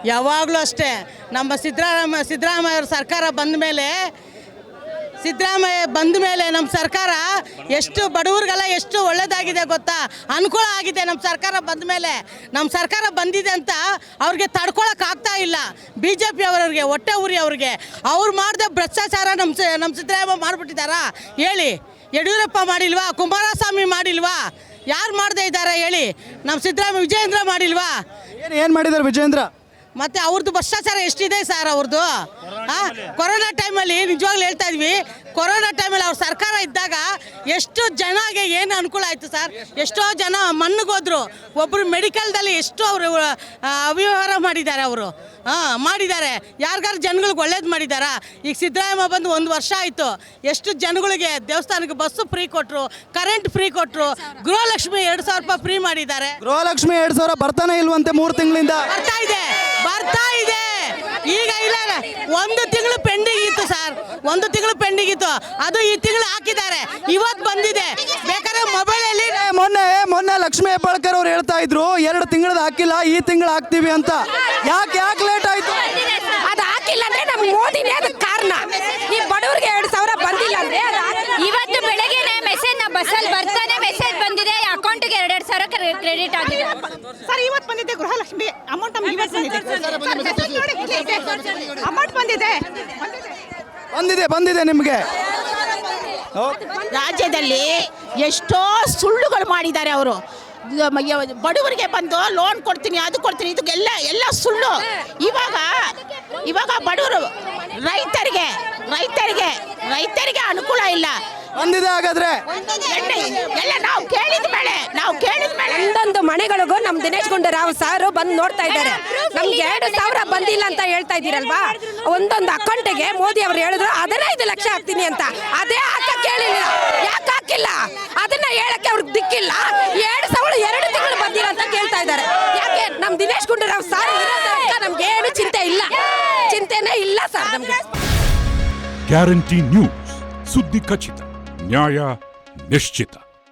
ಯಾವಾಗಲೂ ಅಷ್ಟೇ ನಮ್ಮ ಸಿದ್ದರಾಮಯ್ಯ ಅವ್ರ ಸರ್ಕಾರ ಬಂದ ಮೇಲೆ ನಮ್ಮ ಸರ್ಕಾರ ಎಷ್ಟು ಬಡವರಿಗೆಲ್ಲ ಎಷ್ಟು ಒಳ್ಳೇದಾಗಿದೆ ಗೊತ್ತಾ, ಅನುಕೂಲ ಆಗಿದೆ. ನಮ್ಮ ಸರ್ಕಾರ ಬಂದ ಮೇಲೆ ನಮ್ಮ ಸರ್ಕಾರ ಬಂದಿದೆ ಅಂತ ಅವ್ರಿಗೆ ತಡ್ಕೊಳಕ್ಕಾಗ್ತಾ ಇಲ್ಲ. BJP ಅವರಿಗೆ ಹೊಟ್ಟೆ ಉರಿ ಅವ್ರು ಮಾಡಿದ ಭ್ರಷ್ಟಾಚಾರ ನಮ್ಮ ಸಿದ್ದರಾಮಯ್ಯ ಮಾಡಿಬಿಟ್ಟಿದ್ದಾರಾ ಹೇಳಿ? ಯಡಿಯೂರಪ್ಪ ಮಾಡಿಲ್ವಾ? ಕುಮಾರಸ್ವಾಮಿ ಮಾಡಿಲ್ವಾ? ಯಾರು ಮಾಡದೇ ಇದ್ದಾರೆ ಹೇಳಿ? ನಮ್ಮ ಸಿದ್ದರಾಮಯ್ಯ ವಿಜಯೇಂದ್ರ ಮಾಡಿಲ್ವಾ? ಏನು ಮಾಡಿದ್ದಾರೆ ವಿಜಯೇಂದ್ರ? ಮತ್ತು ಅವ್ರದ್ದು ಭ್ರಷ್ಟಾಚಾರ ಎಷ್ಟಿದೆ ಸರ್ ಅವ್ರದ್ದು? ಕೊರೋನಾ ಟೈಮಲ್ಲಿ ನಿಜವಾಗ್ಲೂ ಹೇಳ್ತಾ ಇದ್ವಿ, ಕೊರೋನಾ ಟೈಮಲ್ಲಿ ಅವ್ರ ಸರ್ಕಾರ ಇದ್ದಾಗ ಎಷ್ಟು ಜನಗೆ ಏನು ಅನುಕೂಲ ಆಯಿತು ಸರ್. ಎಷ್ಟೋ ಜನ ಮಣ್ಣಿಗೋದ್ರು, ಒಬ್ಬರು ಮೆಡಿಕಲ್ದಲ್ಲಿ ಎಷ್ಟು ಅವರು ಅವ್ಯವಹಾರ ಮಾಡಿದ್ದಾರೆ. ಅವರು ಮಾಡಿದ್ದಾರೆ. ಯಾರಿಗಾರು ಜನಗಳಿಗೆ ಒಳ್ಳೇದು ಮಾಡಿದಾರಾ? ಈಗ ಸಿದ್ದರಾಮಯ್ಯ ಬಂದು 1 ವರ್ಷ ಆಯಿತು. ಎಷ್ಟು ಜನಗಳಿಗೆ ದೇವಸ್ಥಾನಕ್ಕೆ ಬಸ್ಸು ಫ್ರೀ ಕೊಟ್ಟರು, ಕರೆಂಟ್ ಫ್ರೀ ಕೊಟ್ಟರು, ಗೃಹಲಕ್ಷ್ಮಿ 2,000 ರೂಪಾಯಿ ಫ್ರೀ ಮಾಡಿದ್ದಾರೆ. ಗೃಹಲಕ್ಷ್ಮಿ 2,000 ಬರ್ತಾನೆ ಇಲ್ವಂತೆ 3 ತಿಂಗಳಿಂದ. ಬರ್ತಾ ಇದೆ ಈಗ ಇಲ್ಲ. 1 ತಿಂಗಳು ಪೆಂಡಿಂಗ್ ಇತ್ತು ಸರ್, 1 ತಿಂಗಳು ಪೆಂಡಿಂಗ್ ಇತ್ತು. ಅದು ಈ ತಿಂಗಳು ಹಾಕಿದ್ದಾರೆ, ಇವತ್ತು ಬಂದಿದೆ. ಬೇಕಾದ್ರೆ ಮೊಬೈಲಲ್ಲಿ ಮೊನ್ನೆ ಲಕ್ಷ್ಮೀ ಹೆಬ್ಬಾಳ್ಕರ್ ಅವ್ರು ಹೇಳ್ತಾ ಇದ್ರು 2 ತಿಂಗಳದ ಹಾಕಿಲ್ಲ, ಈ ತಿಂಗಳು ಹಾಕ್ತೀವಿ ಅಂತ. ಯಾಕೆ ಲೇಟ್ ಆಯ್ತು? ಅದು ಹಾಕಿಲ್ಲ ಅಂದ್ರೆ ನಮ್ಮ ಮೋದಿನೇ ಅದಕ್ಕೆ ಕಾರಣ. ಈ ಬಡವರಿಗೆ 2,000 ಬಂದಿಲ್ಲ ಅಂದ್ರೆ ಇವತ್ತು ಬೆಳಗ್ಗೆನೆ ಮೆಸೇಜ್ ಬಸ್ಸಲ್ಲಿ ಬರ್ತಾನೆ ಮೆಸೇಜ್ ಬಂದಿದೆ, ಅಕೌಂಟ್ಗೆ 2,000 ಕ್ರೆಡಿಟ್ ಆಗಿದೆ ಸರ್. ಇವತ್ತು ಬಂದಿದೆ ಗೃಹಲಕ್ಷ್ಮಿ ಅಮೌಂಟ್, ಅಮೌಂಟ್ ಬಂದಿದೆ ನಿಮಗೆ. ರಾಜ್ಯದಲ್ಲಿ ಎಷ್ಟೋ ಸುಳ್ಳುಗಳು ಮಾಡಿದ್ದಾರೆ ಅವರು. ಬಡವರಿಗೆ ಬಂದು ಲೋನ್ ಕೊಡ್ತೀನಿ, ಅದು ಕೊಡ್ತೀನಿ, ಇದಕ್ಕೆಲ್ಲ ಸುಳ್ಳು. ಇವಾಗ ಬಡವರು ರೈತರಿಗೆ ಅನುಕೂಲ ಇಲ್ಲ. ಬಂದಿದೆ ಹಾಗಾದ್ರೆ ಎಲ್ಲ ನಾವು ಕೇಳಿದ ಮೇಲೆ ಒಂದೊಂದು ಮನೆಗಳಿಗೂ ನಮ್ಮ ದಿನೇಶ್ ಗುಂಡೂರಾವ್ ಸಾರು ಬಂದು ನೋಡ್ತಾ ಇದ್ದಾರೆ. ನಮ್ಗೆ 2,000 ಬಂದಿಲ್ಲ ಅಂತ ಹೇಳ್ತಾ ಇದ್ದೀರಲ್ವಾ? ಒಂದೊಂದು ಅಕೌಂಟಿಗೆ ಮೋದಿ ಅವರು ಹೇಳಿದ್ರು 15 ಲಕ್ಷ ಹಾಕ್ತೀನಿ ಅಂತ. ಅದೇ ಹಾಕಕ್ಕೆ ಹೇಳಿಲ್ಲ. ಯಾಕೆ ಹಾಕಿಲ್ಲ? ಅದನ್ನ ಹೇಳಕ್ಕೆ ಅವ್ರಿಗೆ ದಿಕ್ಕಿಲ್ಲ. 2,000 2 ತಿಂಗಳು ಬಂದಿಲ್ಲ ಅಂತ ಕೇಳ್ತಾ ಇದ್ದಾರೆ. ಯಾಕೆ? ನಮ್ಮ ದಿನೇಶ್ ಗುಂಡೂರಾವ್ ಸಾರು ಇರೋದ್ರಿಂದ ನಮ್ಗೆ ಏನು ಚಿಂತೆನೇ ಇಲ್ಲ ಸರ್ ನಮ್ಗೆ. ಗ್ಯಾರಂಟಿ ನ್ಯೂಸ್, ಸುದ್ದಿ ಖಚಿತ, ನ್ಯಾಯ ನಿಶ್ಚಿತ.